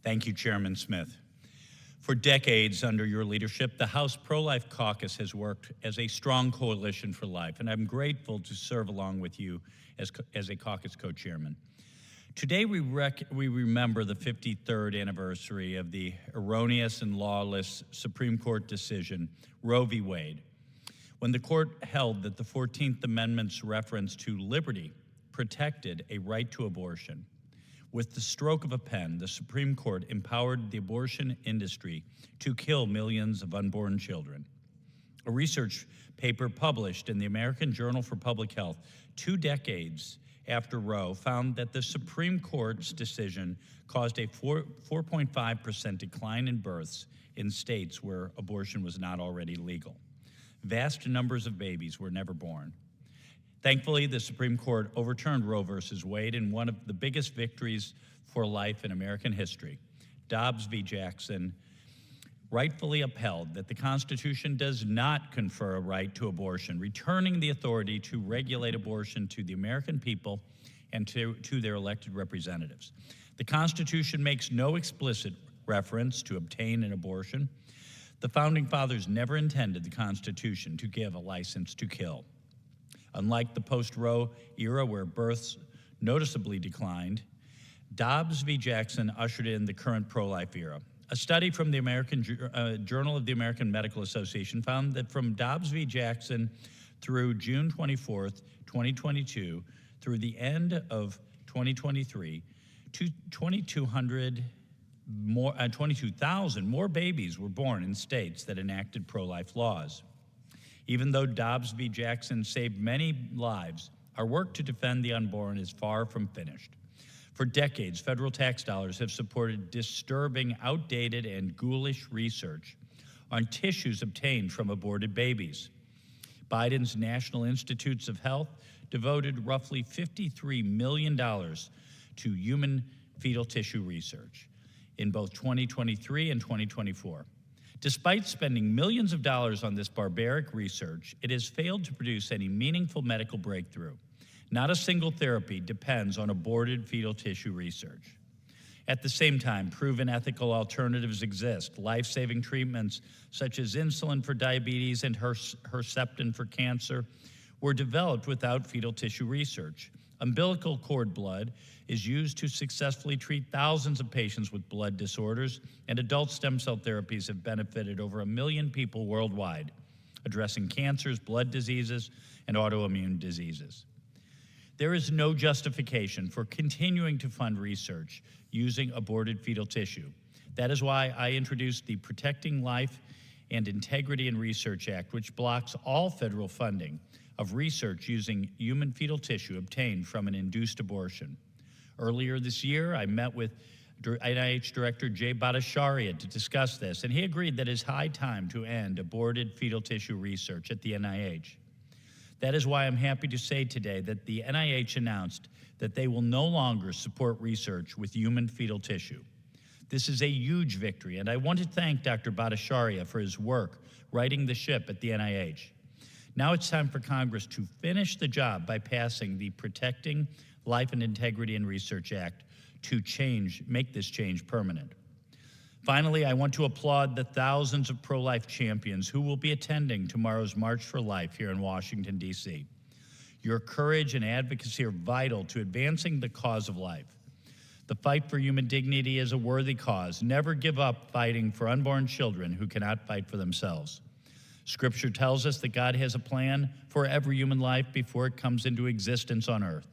Thank you, Chairman Smith. For decades under your leadership, the House Pro-Life Caucus has worked as a strong coalition for life, and I'm grateful to serve along with you as a caucus co-chairman. Today we remember the 53rd anniversary of the erroneous and lawless Supreme Court decision, Roe v. Wade, when the court held that the 14th Amendment's reference to liberty protected a right to abortion. With the stroke of a pen, the Supreme Court empowered the abortion industry to kill millions of unborn children. A research paper published in the American Journal for Public Health 2 decades after Roe found that the Supreme Court's decision caused a 4.5% decline in births in states where abortion was not already legal. Vast numbers of babies were never born. Thankfully, the Supreme Court overturned Roe versus Wade in one of the biggest victories for life in American history. Dobbs v. Jackson rightfully upheld that the Constitution does not confer a right to abortion, returning the authority to regulate abortion to the American people and to their elected representatives. The Constitution makes no explicit reference to obtain an abortion. The Founding Fathers never intended the Constitution to give a license to kill. Unlike the post-Roe era where births noticeably declined, Dobbs v. Jackson ushered in the current pro-life era. A study from the American Journal of the American Medical Association found that from Dobbs v. Jackson through June 24th, 2022, through the end of 2023, 22,000 more babies were born in states that enacted pro-life laws. Even though Dobbs v. Jackson saved many lives, our work to defend the unborn is far from finished. For decades, federal tax dollars have supported disturbing, outdated, and ghoulish research on tissues obtained from aborted babies. Biden's National Institutes of Health devoted roughly $53 million to human fetal tissue research in both 2023 and 2024. Despite spending millions of dollars on this barbaric research, it has failed to produce any meaningful medical breakthrough. Not a single therapy depends on aborted fetal tissue research. At the same time, proven ethical alternatives exist. Life-saving treatments such as insulin for diabetes and Herceptin for cancer were developed without fetal tissue research. Umbilical cord blood is used to successfully treat thousands of patients with blood disorders, and adult stem cell therapies have benefited over 1 million people worldwide, addressing cancers, blood diseases, and autoimmune diseases. There is no justification for continuing to fund research using aborted fetal tissue. That is why I introduced the Protecting Life and Integrity in Research Act, which blocks all federal funding of research using human fetal tissue obtained from an induced abortion. Earlier this year, I met with NIH Director Jay Bhattacharya to discuss this, and he agreed that it is high time to end aborted fetal tissue research at the NIH. That is why I'm happy to say today that the NIH announced that they will no longer support research with human fetal tissue. This is a huge victory, and I want to thank Dr. Bhattacharya for his work righting the ship at the NIH. Now it's time for Congress to finish the job by passing the Protecting Life and Integrity in Research Act to make this change permanent. Finally, I want to applaud the thousands of pro-life champions who will be attending tomorrow's March for Life here in Washington, D.C. Your courage and advocacy are vital to advancing the cause of life. The fight for human dignity is a worthy cause. Never give up fighting for unborn children who cannot fight for themselves. Scripture tells us that God has a plan for every human life before it comes into existence on earth.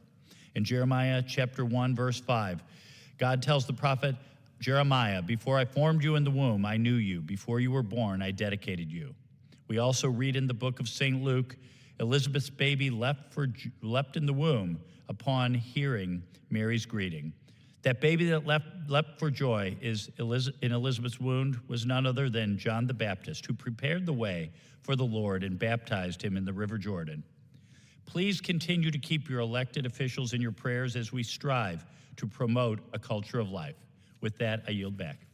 In Jeremiah chapter 1, verse 5, God tells the prophet Jeremiah, "Before I formed you in the womb, I knew you. Before you were born, I dedicated you." We also read in the book of St. Luke, Elizabeth's baby leapt in the womb upon hearing Mary's greeting. That baby that leapt for joy in Elizabeth's womb was none other than John the Baptist, who prepared the way for the Lord and baptized him in the River Jordan. Please continue to keep your elected officials in your prayers as we strive to promote a culture of life. With that, I yield back.